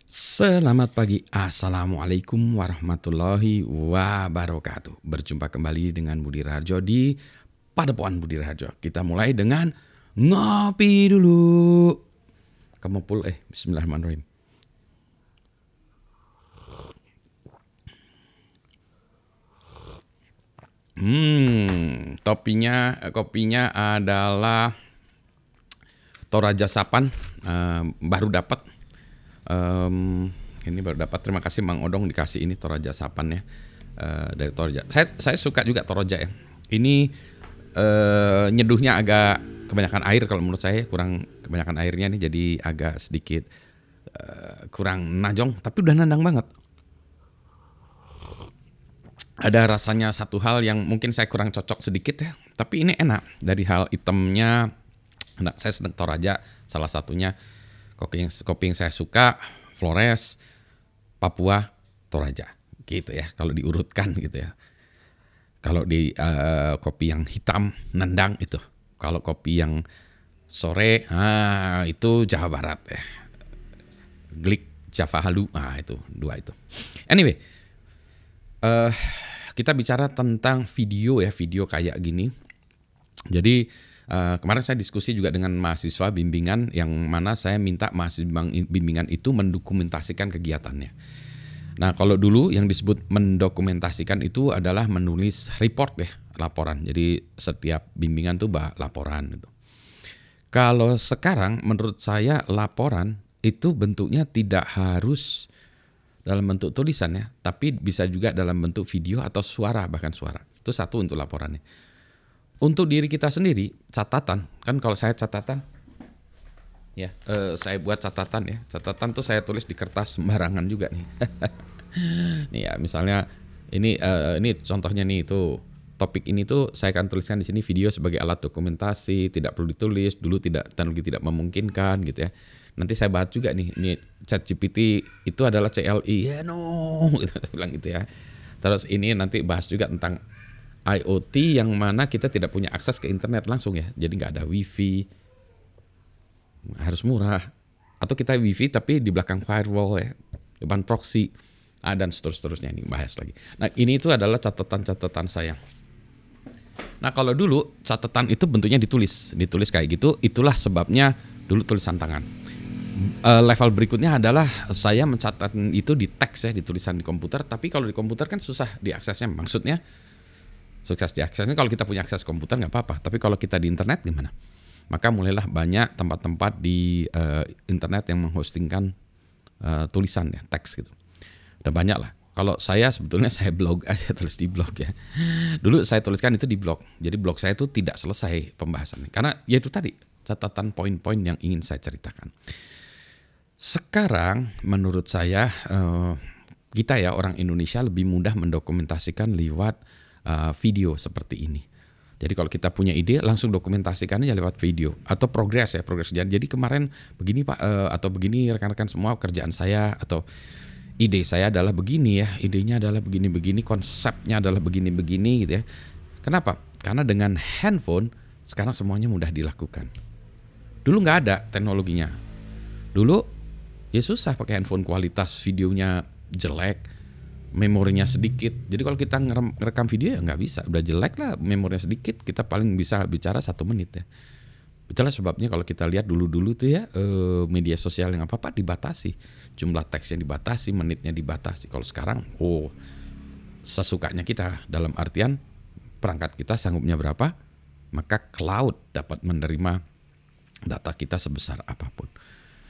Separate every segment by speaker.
Speaker 1: Selamat pagi, Assalamualaikum warahmatullahi wabarakatuh. Berjumpa kembali dengan Budi Raharjo di Padepokan Budi Raharjo. Kita mulai dengan ngopi dulu. Kemupul, bismillahirrahmanirrahim. Kopinya adalah Toraja Sapan, baru dapat. Ini baru dapat, terima kasih Mang Odong dikasih ini Toraja Sapan ya, dari Toraja. Saya suka juga Toraja ya. Ini nyeduhnya agak kebanyakan air kalau menurut saya, kurang kebanyakan airnya nih, jadi agak sedikit kurang najong, tapi udah nendang banget. Ada rasanya satu hal yang mungkin saya kurang cocok sedikit ya, tapi ini enak. Dari hal hitamnya, saya senang Toraja, salah satunya kopi yang saya suka Flores, Papua, Toraja gitu ya, kalau diurutkan gitu ya. Kalau di kopi yang hitam nendang itu, kalau kopi yang sore itu Jawa Barat ya, Glik, Java Halu, itu dua itu. Anyway, kita bicara tentang video ya, video kayak gini. Jadi kemarin saya diskusi juga dengan mahasiswa bimbingan, yang mana saya minta mahasiswa bimbingan itu mendokumentasikan kegiatannya. Nah, kalau dulu yang disebut mendokumentasikan itu adalah menulis report ya, laporan. Jadi setiap bimbingan tuh laporan gitu. Kalau sekarang menurut saya laporan itu bentuknya tidak harus dalam bentuk tulisan ya, tapi bisa juga dalam bentuk video atau suara, bahkan suara. Itu satu untuk laporannya. Untuk diri kita sendiri, catatan, kan kalau saya catatan, ya, saya buat catatan ya. Catatan tuh saya tulis di kertas sembarangan juga nih. Nih ya, misalnya ini contohnya nih, itu topik ini tuh saya akan tuliskan di sini video sebagai alat dokumentasi, tidak perlu ditulis, dulu teknologi tidak memungkinkan gitu ya. Nanti saya bahas juga nih, ini ChatGPT itu adalah CLI, ya no, gitu, bilang gitu ya. Terus ini nanti bahas juga tentang IoT yang mana kita tidak punya akses ke internet langsung ya, jadi nggak ada wifi, harus murah, atau kita wifi tapi di belakang firewall ya, depan proxy, dan seterusnya, ini bahas lagi. Nah, ini itu adalah catatan-catatan saya. Nah, kalau dulu catatan itu bentuknya ditulis kayak gitu, itulah sebabnya dulu tulisan tangan. Level berikutnya adalah saya mencatat itu di teks ya, di tulisan di komputer, tapi kalau di komputer kan susah diaksesnya, maksudnya sukses diaksesnya kalau kita punya akses komputer nggak apa-apa, tapi kalau kita di internet gimana? Maka mulailah banyak tempat-tempat di internet yang menghostingkan tulisan ya, teks gitu. Udah banyak lah. Kalau saya sebetulnya saya blog aja, tulis di blog ya. Dulu saya tuliskan itu di blog. Jadi blog saya itu tidak selesai pembahasannya, karena ya itu tadi, catatan poin-poin yang ingin saya ceritakan. Sekarang menurut saya kita ya orang Indonesia lebih mudah mendokumentasikan lewat video seperti ini. Jadi kalau kita punya ide langsung dokumentasikannya lewat video atau progres kerjaan. Jadi kemarin begini Pak, atau begini rekan-rekan semua kerjaan saya, atau ide saya adalah begini ya, idenya adalah begini-begini, konsepnya adalah begini-begini gitu ya. Kenapa? Karena dengan handphone sekarang semuanya mudah dilakukan. Dulu nggak ada teknologinya. Dulu ya susah pakai handphone, kualitas videonya jelek, memorinya sedikit. Jadi kalau kita ngerekam video ya nggak bisa, udah jelek lah, memorinya sedikit, kita paling bisa bicara 1 menit ya. Itulah sebabnya kalau kita lihat dulu-dulu tuh ya, media sosial yang apa-apa dibatasi, jumlah teksnya dibatasi, menitnya dibatasi. Kalau sekarang sesukanya kita, dalam artian perangkat kita sanggupnya berapa, maka cloud dapat menerima data kita sebesar apapun.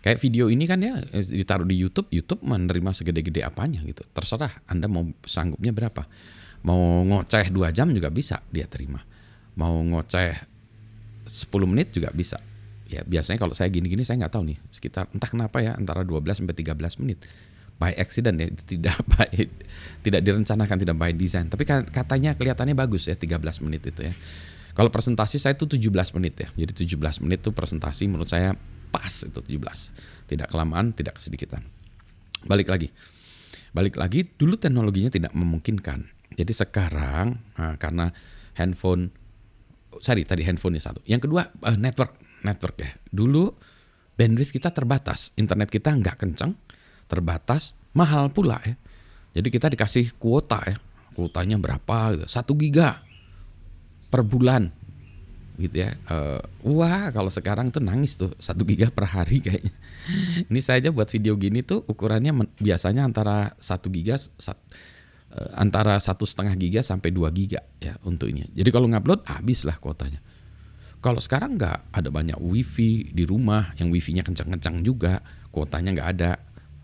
Speaker 1: Kayak video ini kan ya ditaruh di YouTube menerima segede-gede apanya gitu. Terserah Anda mau sanggupnya berapa. Mau ngoceh 2 jam juga bisa dia terima. Mau ngoceh 10 menit juga bisa. Ya biasanya kalau saya gini-gini saya nggak tahu nih, sekitar entah kenapa ya antara 12 sampai 13 menit. By accident ya, tidak direncanakan, tidak by design. Tapi katanya kelihatannya bagus ya 13 menit itu ya. Kalau presentasi saya itu 17 menit ya. Jadi 17 menit itu presentasi menurut saya pas, itu 17. Tidak kelamaan, tidak kesedikitan. Balik lagi, dulu teknologinya tidak memungkinkan. Jadi sekarang karena handphone, tadi handphonenya satu. Yang kedua network ya. Dulu bandwidth kita terbatas, internet kita nggak kencang, terbatas, mahal pula ya. Jadi kita dikasih kuota ya. Kuotanya berapa gitu. 1 giga per bulan gitu ya. Wah, kalau sekarang tuh nangis tuh 1 giga per hari kayaknya. Ini saya aja buat video gini tuh ukurannya biasanya antara 1 giga antara 1,5 giga sampai 2 giga ya untuk ini. Jadi kalau ngupload habislah kuotanya. Kalau sekarang nggak, ada banyak wifi di rumah yang wifi-nya kencang-kencang juga, kuotanya nggak ada.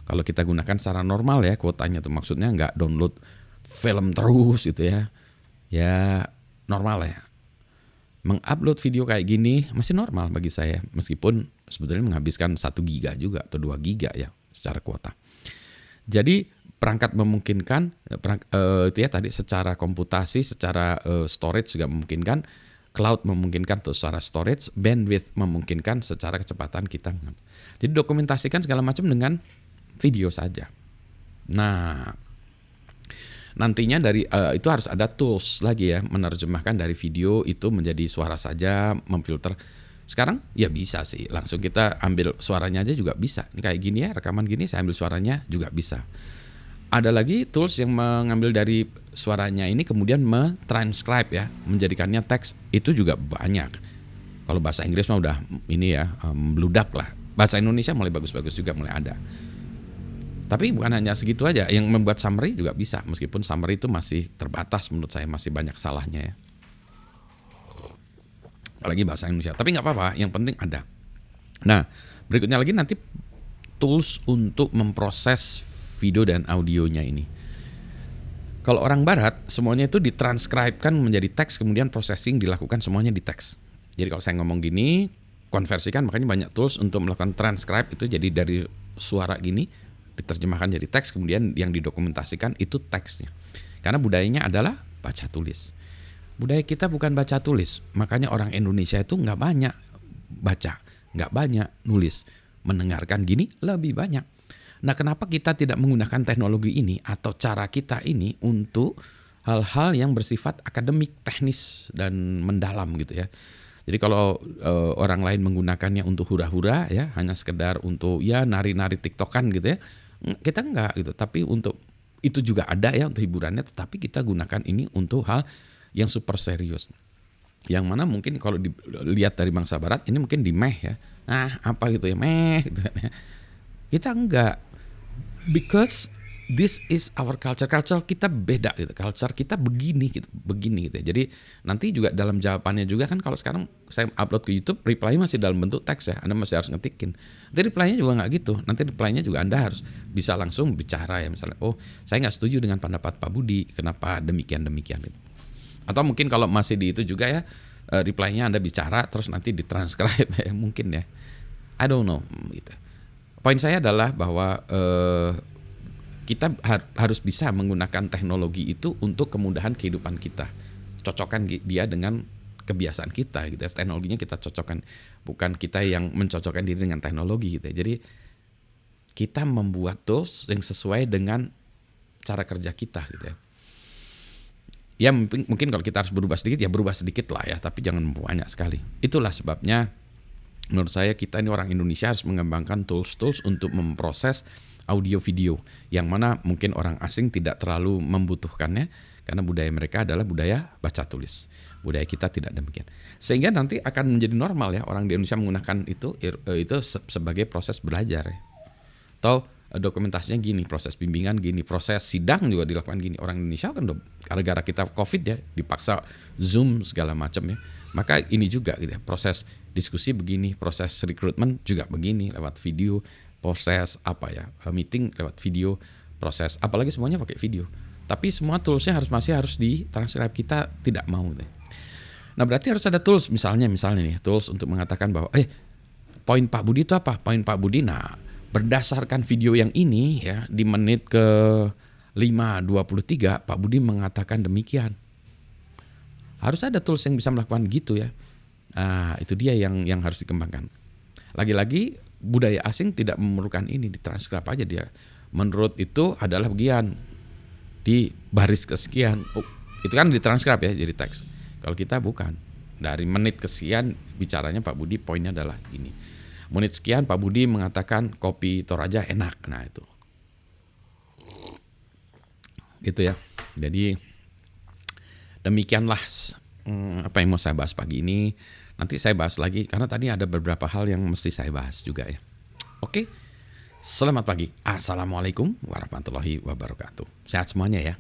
Speaker 1: Kalau kita gunakan secara normal ya kuotanya tuh, maksudnya nggak download film terus gitu ya. Ya normal ya. Mengupload video kayak gini masih normal bagi saya, meskipun sebetulnya menghabiskan 1 giga juga atau 2 giga ya secara kuota. Jadi perangkat memungkinkan, itu ya tadi secara komputasi, secara storage juga memungkinkan, cloud memungkinkan untuk secara storage, bandwidth memungkinkan secara kecepatan kita. Jadi dokumentasikan segala macam dengan video saja. Nah, nantinya dari itu harus ada tools lagi ya, menerjemahkan dari video itu menjadi suara saja, memfilter. Sekarang ya bisa sih, langsung kita ambil suaranya aja juga bisa. Ini kayak gini ya, rekaman gini saya ambil suaranya juga bisa. Ada lagi tools yang mengambil dari suaranya ini kemudian mentranscribe ya, menjadikannya teks. Itu juga banyak. Kalau bahasa Inggris mah udah ini ya, bludak lah. Bahasa Indonesia mulai bagus-bagus juga, mulai ada. Tapi bukan hanya segitu aja, yang membuat summary juga bisa. Meskipun summary itu masih terbatas menurut saya, masih banyak salahnya ya. Apalagi bahasa Indonesia. Tapi nggak apa-apa, yang penting ada. Nah, berikutnya lagi nanti tools untuk memproses video dan audionya ini. Kalau orang barat, semuanya itu ditranscribekan menjadi teks, kemudian processing dilakukan semuanya di teks. Jadi kalau saya ngomong gini, konversikan, makanya banyak tools untuk melakukan transcribe itu, jadi dari suara gini diterjemahkan jadi teks, kemudian yang didokumentasikan itu teksnya. Karena budayanya adalah baca tulis. Budaya kita bukan baca tulis, makanya orang Indonesia itu nggak banyak baca, nggak banyak nulis. Mendengarkan gini lebih banyak. Nah, kenapa kita tidak menggunakan teknologi ini atau cara kita ini untuk hal-hal yang bersifat akademik, teknis, dan mendalam gitu ya. Jadi kalau orang lain menggunakannya untuk hura-hura ya, hanya sekedar untuk ya nari-nari tiktokan gitu ya, kita enggak gitu. Tapi untuk itu juga ada ya untuk hiburannya, tetapi kita gunakan ini untuk hal yang super serius. Yang mana mungkin kalau dilihat dari bangsa barat ini mungkin di meh ya. Apa gitu ya, meh gitu kan ya. Kita enggak. Because this is our culture kita beda gitu, culture kita begini gitu ya. Jadi nanti juga dalam jawabannya juga kan, kalau sekarang saya upload ke YouTube, reply masih dalam bentuk teks ya, Anda masih harus ngetikin. Nanti reply-nya juga nggak gitu, nanti reply-nya juga Anda harus bisa langsung bicara ya, misalnya, oh saya nggak setuju dengan pendapat Pak Budi, kenapa demikian gitu. Atau mungkin kalau masih di itu juga ya, reply-nya Anda bicara terus nanti ditranscribe ya, mungkin ya, I don't know gitu. Poin saya adalah bahwa kita harus bisa menggunakan teknologi itu untuk kemudahan kehidupan kita. Cocokkan dia dengan kebiasaan kita gitu. Teknologinya kita cocokkan, bukan kita yang mencocokkan diri dengan teknologi gitu. Jadi kita membuat tools yang sesuai dengan cara kerja kita gitu ya. Ya mungkin kalau kita harus berubah sedikit ya berubah sedikit lah ya, tapi jangan banyak sekali. Itulah sebabnya menurut saya kita ini orang Indonesia harus mengembangkan tools-tools untuk memproses audio video yang mana mungkin orang asing tidak terlalu membutuhkannya karena budaya mereka adalah budaya baca tulis. Budaya kita tidak demikian. Sehingga nanti akan menjadi normal ya orang di Indonesia menggunakan itu sebagai proses belajar ya. Atau dokumentasinya gini, proses bimbingan gini, proses sidang juga dilakukan gini. Orang Indonesia kan gara-gara kita Covid ya dipaksa Zoom segala macam ya. Maka ini juga gitu ya, proses diskusi begini, proses rekrutmen juga begini lewat video, proses meeting lewat video, proses apalagi semuanya pakai video. Tapi semua toolsnya masih harus ditranscribe, kita tidak mau gitu. Nah berarti harus ada tools misalnya nih tools untuk mengatakan bahwa poin Pak Budi itu apa? Poin Pak Budi berdasarkan video yang ini ya di menit ke 5:23 Pak Budi mengatakan demikian. Harus ada tools yang bisa melakukan gitu ya. Itu dia yang harus dikembangkan. Lagi-lagi budaya asing tidak memerlukan ini, ditranskrip aja dia. Menurut itu adalah bagian di baris kesekian. Itu kan ditranskrip ya jadi teks. Kalau kita bukan. Dari menit kesekian bicaranya Pak Budi poinnya adalah ini. Menit sekian Pak Budi mengatakan kopi Toraja enak. Nah itu. gitu ya. Jadi demikianlah apa yang mau saya bahas pagi ini. Nanti saya bahas lagi karena tadi ada beberapa hal yang mesti saya bahas juga ya. Oke, selamat pagi. Assalamualaikum warahmatullahi wabarakatuh. Sehat semuanya ya.